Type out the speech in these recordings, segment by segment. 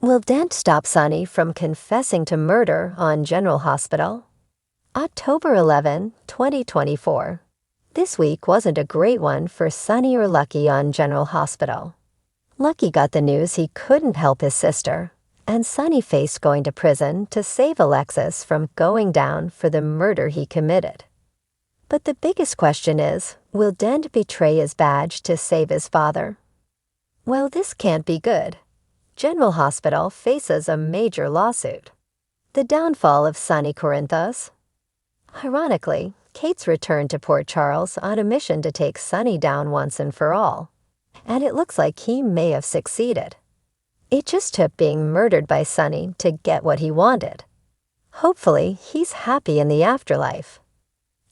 Will Dent stop Sonny from confessing to murder on General Hospital? October 11, 2024. This week wasn't a great one for Sonny or Lucky on General Hospital. Lucky got the news he couldn't help his sister, and Sonny faced going to prison to save Alexis from going down for the murder he committed. But the biggest question is, will Dent betray his badge to save his father? Well, this can't be good. General Hospital faces a major lawsuit. The downfall of Sonny Corinthos. Ironically, Kate's returned to Port Charles on a mission to take Sonny down once and for all, and it looks like he may have succeeded. It just took being murdered by Sonny to get what he wanted. Hopefully, he's happy in the afterlife.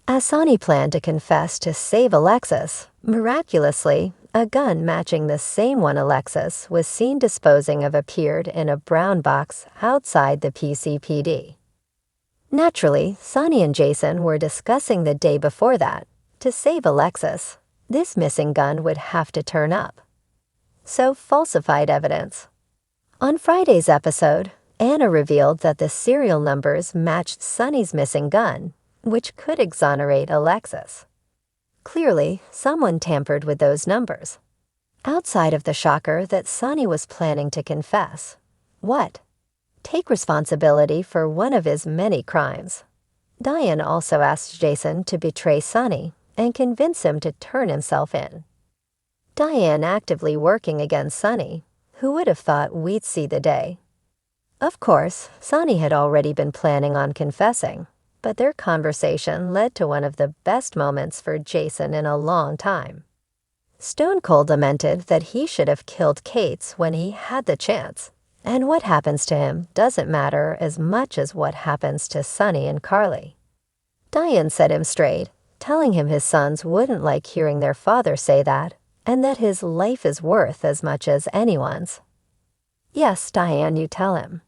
As Sonny planned to confess to save Alexis, miraculously, a gun matching the same one Alexis was seen disposing of appeared in a brown box outside the PCPD. Naturally, Sonny and Jason were discussing the day before that. To save Alexis, this missing gun would have to turn up. So, falsified evidence. On Friday's episode, Anna revealed that the serial numbers matched Sonny's missing gun, which could exonerate Alexis. Clearly, someone tampered with those numbers. Outside of the shocker that Sonny was planning to confess. What? Take responsibility for one of his many crimes. Diane also asked Jason to betray Sonny and convince him to turn himself in. Diane actively working against Sonny. Who would have thought we'd see the day? Of course, Sonny had already been planning on confessing, but their conversation led to one of the best moments for Jason in a long time. Stone Cold lamented that he should have killed Kate's when he had the chance. And what happens to him doesn't matter as much as what happens to Sonny and Carly. Diane set him straight, telling him his sons wouldn't like hearing their father say that, and that his life is worth as much as anyone's. Yes, Diane, you tell him.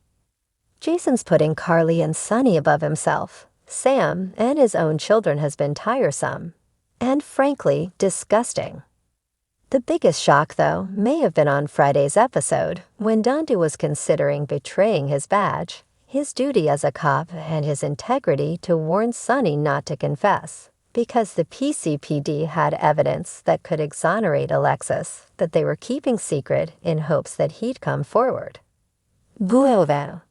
Jason's putting Carly and Sonny above himself. Sam and his own children has been tiresome, and frankly, disgusting. The biggest shock, though, may have been on Friday's episode, when Dante was considering betraying his badge, his duty as a cop, and his integrity to warn Sonny not to confess, because the PCPD had evidence that could exonerate Alexis that they were keeping secret in hopes that he'd come forward. Buover.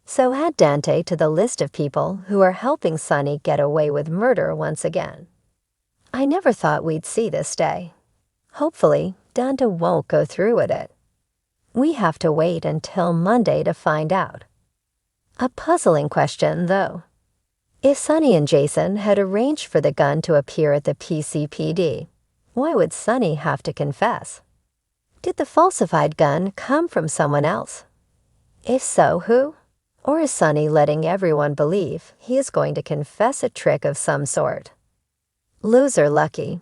So add Dante to the list of people who are helping Sonny get away with murder once again. I never thought we'd see this day. Hopefully, Dante won't go through with it. We have to wait until Monday to find out. A puzzling question, though. If Sonny and Jason had arranged for the gun to appear at the PCPD, why would Sonny have to confess? Did the falsified gun come from someone else? If so, who? Or is Sonny letting everyone believe he is going to confess a trick of some sort? Loser Lucky.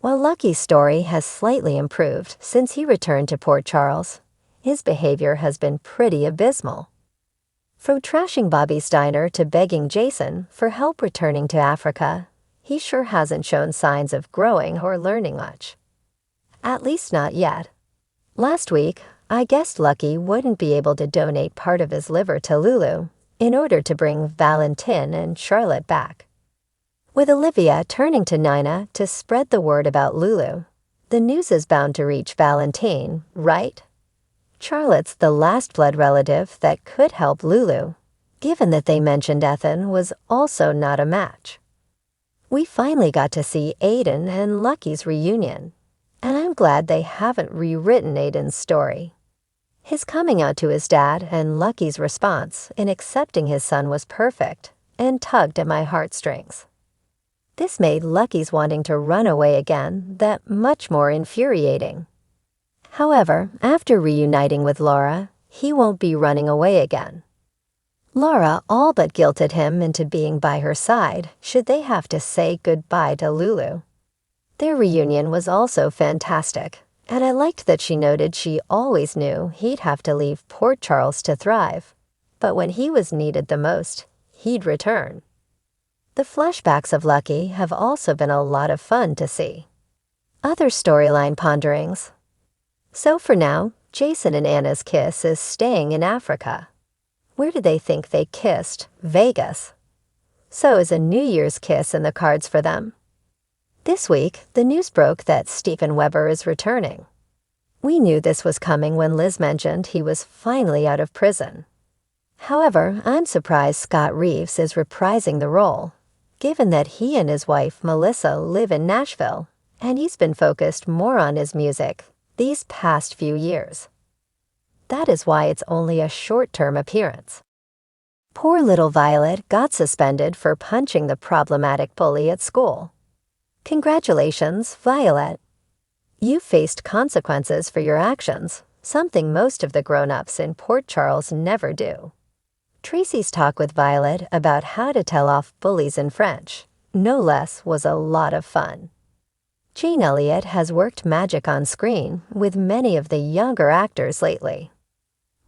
While Lucky's story has slightly improved since he returned to Port Charles, his behavior has been pretty abysmal. From trashing Bobby's diner to begging Jason for help returning to Africa, he sure hasn't shown signs of growing or learning much. At least not yet. Last week, I guessed Lucky wouldn't be able to donate part of his liver to Lulu in order to bring Valentin and Charlotte back. With Olivia turning to Nina to spread the word about Lulu, the news is bound to reach Valentine, right? Charlotte's the last blood relative that could help Lulu, given that they mentioned Ethan was also not a match. We finally got to see Aiden and Lucky's reunion, and I'm glad they haven't rewritten Aiden's story. His coming out to his dad and Lucky's response in accepting his son was perfect and tugged at my heartstrings. This made Lucky's wanting to run away again that much more infuriating. However, after reuniting with Laura, he won't be running away again. Laura all but guilted him into being by her side should they have to say goodbye to Lulu. Their reunion was also fantastic, and I liked that she noted she always knew he'd have to leave Port Charles to thrive, but when he was needed the most, he'd return. The flashbacks of Lucky have also been a lot of fun to see. Other storyline ponderings. So for now, Jason and Anna's kiss is staying in Africa. Where do they think they kissed? Vegas. So is a New Year's kiss in the cards for them. This week, the news broke that Steven Weber is returning. We knew this was coming when Liz mentioned he was finally out of prison. However, I'm surprised Scott Reeves is reprising the role, given that he and his wife Melissa live in Nashville, and he's been focused more on his music these past few years. That is why it's only a short-term appearance. Poor little Violet got suspended for punching the problematic bully at school. Congratulations, Violet. You faced consequences for your actions, something most of the grown-ups in Port Charles never do. Tracy's talk with Violet about how to tell off bullies in French, no less, was a lot of fun. Jane Elliott has worked magic on screen with many of the younger actors lately.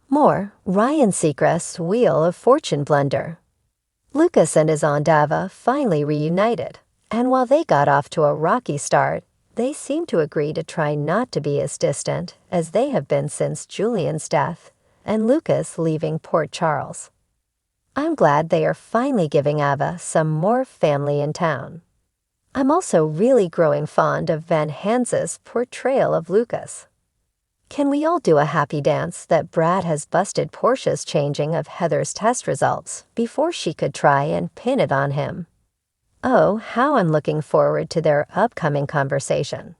More, Ryan Seacrest's Wheel of Fortune blunder. Lucas and his Aunt Ava finally reunited, and while they got off to a rocky start, they seem to agree to try not to be as distant as they have been since Julian's death and Lucas leaving Port Charles. I'm glad they are finally giving Ava some more family in town. I'm also really growing fond of Van Hans's portrayal of Lucas. Can we all do a happy dance that Brad has busted Portia's changing of Heather's test results before she could try and pin it on him? Oh, how I'm looking forward to their upcoming conversation.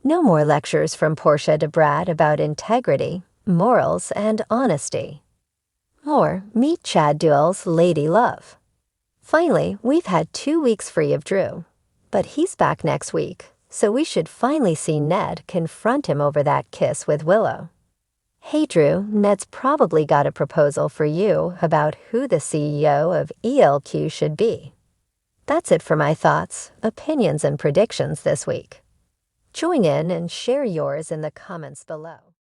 No more lectures from Portia to Brad about integrity, morals, and honesty. More, meet Chad Duell's Lady Love. Finally, we've had 2 weeks free of Drew, but he's back next week, so we should finally see Ned confront him over that kiss with Willow. Hey Drew, Ned's probably got a proposal for you about who the CEO of ELQ should be. That's it for my thoughts, opinions, and predictions this week. Join in and share yours in the comments below.